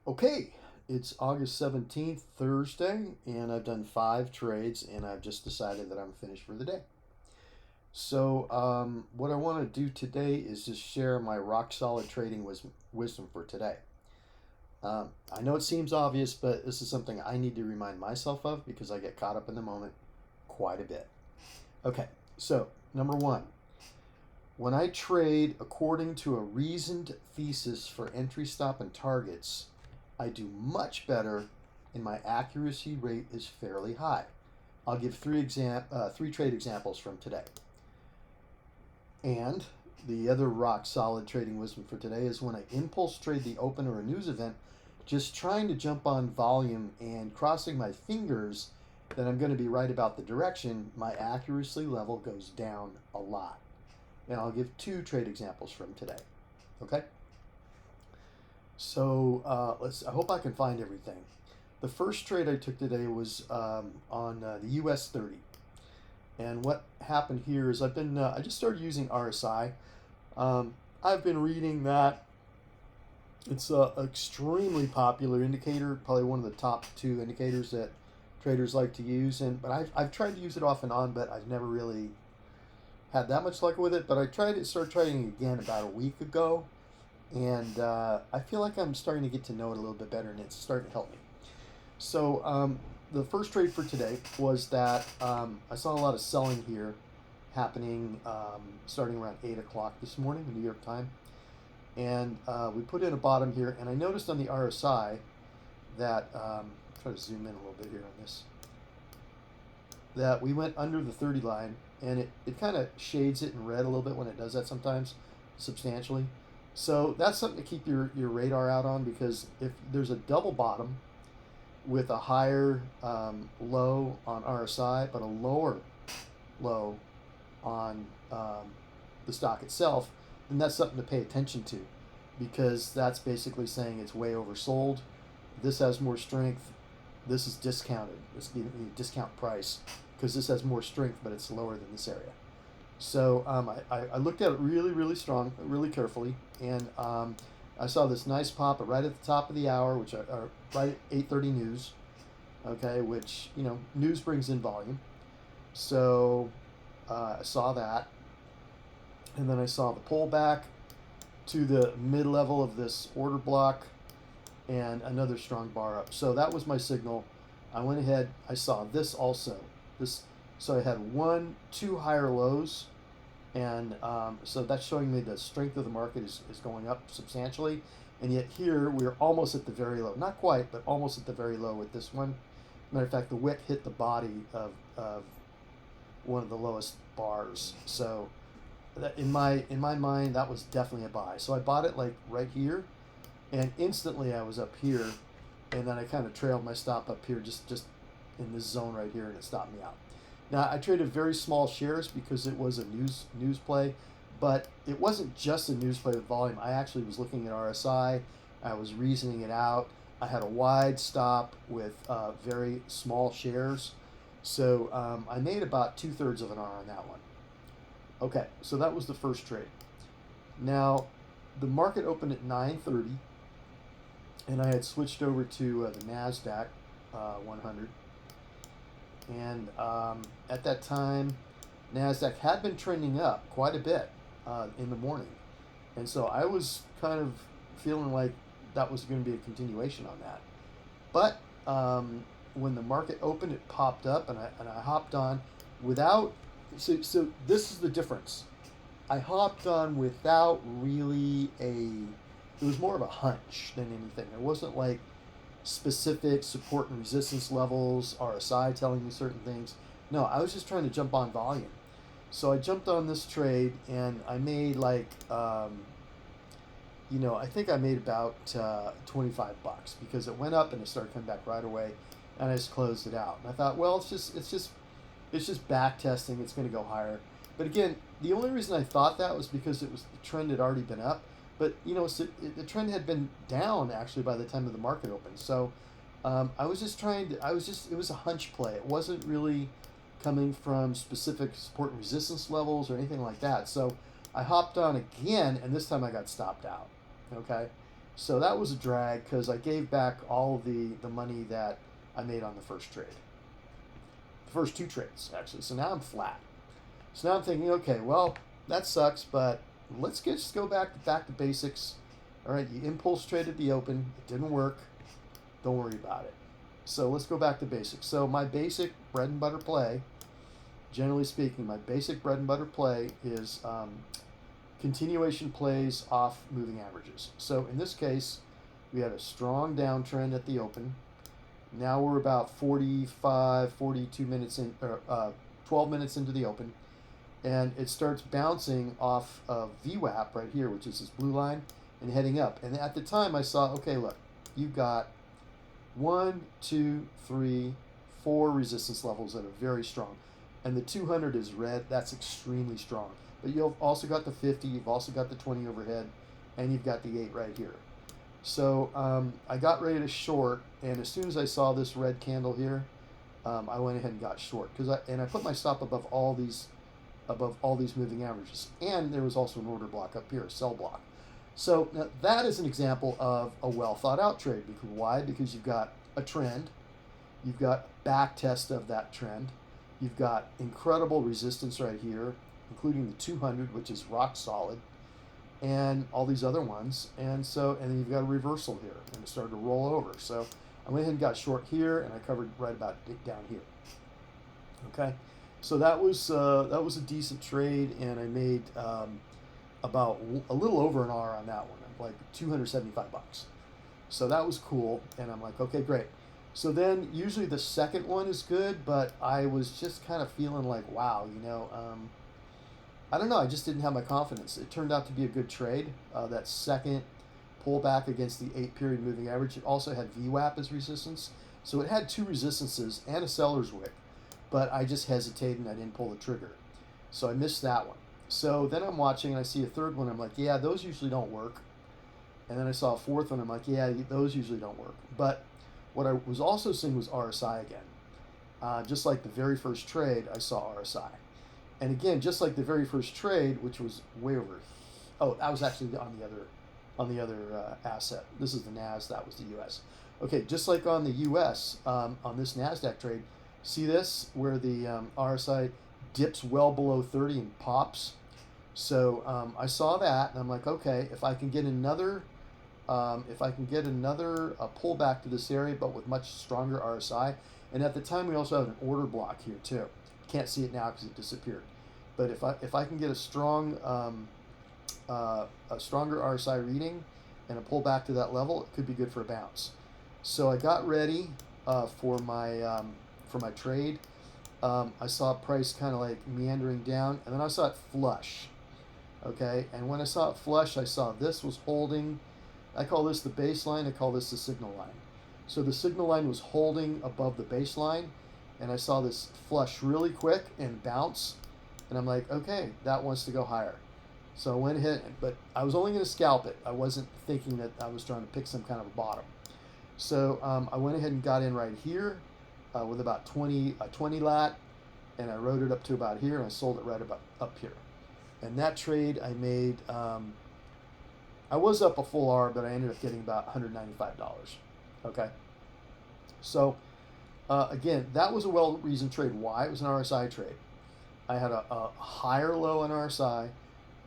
Okay, it's August 17th, Thursday, and I've done 5 trades and I've just decided that I'm finished for the day. So, what I want to do today is just share my rock solid trading wisdom for today. I know it seems obvious, but this is something I need to remind myself of because I get caught up in the moment quite a bit. Okay, so number one, when I trade according to a reasoned thesis for entry, stop, and targets, I do much better and my accuracy rate is fairly high. I'll give three trade examples from today. And the other rock solid trading wisdom for today is when I impulse trade the open or a news event, just trying to jump on volume and crossing my fingers that I'm going to be right about the direction, my accuracy level goes down a lot. And I'll give 2 trade examples from today. Okay? So let's. I hope I can find everything. The first trade I took today was on the US 30. And what happened here is I just started using RSI. I've been reading that it's an extremely popular indicator, probably one of the top 2 indicators that traders like to use. But I've tried to use it off and on, but I've never really had that much luck with it. But I started trying it again about a week ago, and I feel like I'm starting to get to know it a little bit better, and it's starting to help me. So the first trade for today was that I saw a lot of selling here happening starting around 8 o'clock this morning in New York time. And we put in a bottom here, and I noticed on the RSI that, try to zoom in a little bit here on this, that we went under the 30 line, and it kind of shades it in red a little bit when it does that sometimes, substantially. So that's something to keep your radar out on, because if there's a double bottom with a higher low on RSI, but a lower low on the stock itself, then that's something to pay attention to, because that's basically saying it's way oversold. This has more strength. This is discounted. It's giving you a discount price because this has more strength, but it's lower than this area. So I looked at it really, really strong, really carefully, and I saw this nice pop right at the top of the hour, which are right at 8:30 news. Okay, which news brings in volume. So I saw that, and then I saw the pullback to the mid level of this order block, and another strong bar up. So that was my signal. I went ahead. I saw this also. This, so I had two higher lows, and so that's showing me the strength of the market is going up substantially. And yet here we're almost at the very low, not quite, but almost at the very low with this one. Matter of fact, the wick hit the body of one of the lowest bars. So that, in my mind, that was definitely a buy. So I bought it like right here, and instantly I was up here, and then I kind of trailed my stop up here, just in this zone right here, and it stopped me out. Now I traded very small shares because it was a news play, but it wasn't just a news play with volume. I actually was looking at RSI. I was reasoning it out. I had a wide stop with very small shares, so I made about 2/3 of an R on that one. Okay, so that was the first trade. Now, the market opened at 9:30, and I had switched over to the Nasdaq 100. And at that time, Nasdaq had been trending up quite a bit in the morning, and so I was kind of feeling like that was going to be a continuation on that. But when the market opened, it popped up, and I hopped on without. So this is the difference. I hopped on without really a. It was more of a hunch than anything. It wasn't like specific support and resistance levels, RSI telling me certain things. No, I was just trying to jump on volume. So I jumped on this trade, and I made like, I think I made about $25 because it went up and it started coming back right away, and I just closed it out. And I thought, well, it's just back testing. It's going to go higher. But again, the only reason I thought that was because it was the trend had already been up. But the trend had been down actually by the time of the market opened. So I was just trying to. It was a hunch play. It wasn't really coming from specific support and resistance levels or anything like that. So I hopped on again, and this time I got stopped out. Okay, So that was a drag because I gave back all of the money that I made on the first trade. The first two trades, actually. So now I'm flat. So now I'm thinking, okay, well, that sucks, but just go back to basics. All right, you impulse traded the open. It didn't work. Don't worry about it. So let's go back to basics. So my basic bread and butter play, generally speaking, my basic bread and butter play is continuation plays off moving averages. So in this case, we had a strong downtrend at the open. Now we're about 45, 42 minutes in, or 12 minutes into the open, and it starts bouncing off of VWAP right here, which is this blue line, and heading up. And at the time I saw, okay, look, you've got 1, 2, 3, 4 resistance levels that are very strong. And the 200 is red, that's extremely strong. But you've also got the 50, you've also got the 20 overhead, and you've got the 8 right here. So I got ready to short, and as soon as I saw this red candle here, I went ahead and got short. I put my stop above all these moving averages. And there was also an order block up here, a sell block. So now that is an example of a well thought out trade. Because why? Because you've got a trend, you've got back test of that trend, you've got incredible resistance right here, including the 200, which is rock solid, and all these other ones. And then you've got a reversal here, and it started to roll over. So I went ahead and got short here, and I covered right about down here. Okay, so that was a decent trade, and I made about a little over an R on that one, like $275. So that was cool, and I'm like, okay, great. So then usually the second one is good, but I was just kind of feeling like, wow, I don't know, I just didn't have my confidence. It turned out to be a good trade. That second pullback against the 8-period moving average, it also had VWAP as resistance. So it had 2 resistances and a seller's wick, but I just hesitated and I didn't pull the trigger. So I missed that one. So then I'm watching and I see a third one. I'm like, yeah, those usually don't work. And then I saw a fourth one. I'm like, yeah, those usually don't work. But what I was also seeing was RSI again. Just like the very first trade, I saw RSI. And again, just like the very first trade, which was way over. Oh, that was actually on the other asset. This is the NAS. That was the U.S. Okay, just like on the U.S. On this NASDAQ trade, see this where the RSI dips well below 30 and pops. So I saw that, and I'm like, okay, if I can get another pullback to this area, but with much stronger RSI. And at the time, we also have an order block here too. Can't see it now because it disappeared. But if I can get a stronger RSI reading and a pullback to that level, it could be good for a bounce. So I got ready for my trade. I saw price kind of like meandering down, and then I saw it flush. Okay, and when I saw it flush, I saw this was holding. I call this the baseline. I call this the signal line. So the signal line was holding above the baseline, and I saw this flush really quick and bounce, and I'm like, okay, that wants to go higher. So I went ahead, but I was only going to scalp it. I wasn't thinking that I was trying to pick some kind of a bottom. So I went ahead and got in right here with about 20 lat, and I rode it up to about here, and I sold it right about up here. And that trade I made, I was up a full R, but I ended up getting about $195. Okay. So again, that was a well-reasoned trade. Why? It was an RSI trade. I had a higher low on RSI,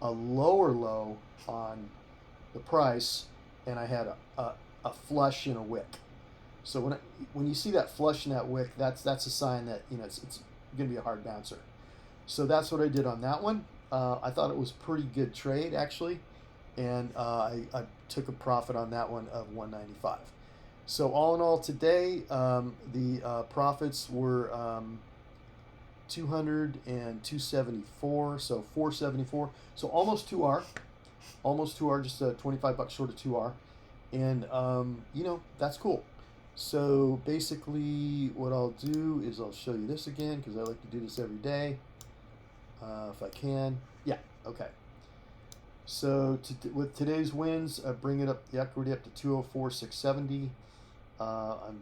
a lower low on the price, and I had a flush in a wick. So when you see that flush in that wick, that's a sign that it's going to be a hard bouncer. So that's what I did on that one. I thought it was a pretty good trade actually, and I took a profit on that one of $195. So all in all today, the profits were 200 and 274, so 474. So almost 2R, just $25 short of 2R, and that's cool. So basically, what I'll do is I'll show you this again because I like to do this every day, if I can. Yeah, okay. So with today's wins, I bring it up the equity up to 204,670. I'm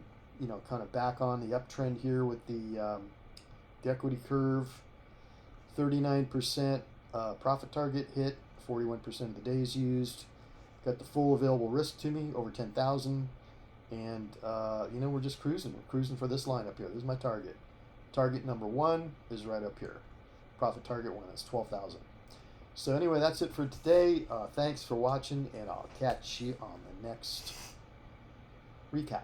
kind of back on the uptrend here with the equity curve. 39% profit target hit, 41% of the days used. Got the full available risk to me, over 10,000. And, we're just cruising. We're cruising for this line up here. This is my target. Target number 1 is right up here. Profit target 1, that's 12,000. So anyway, that's it for today. Thanks for watching, and I'll catch you on the next recap.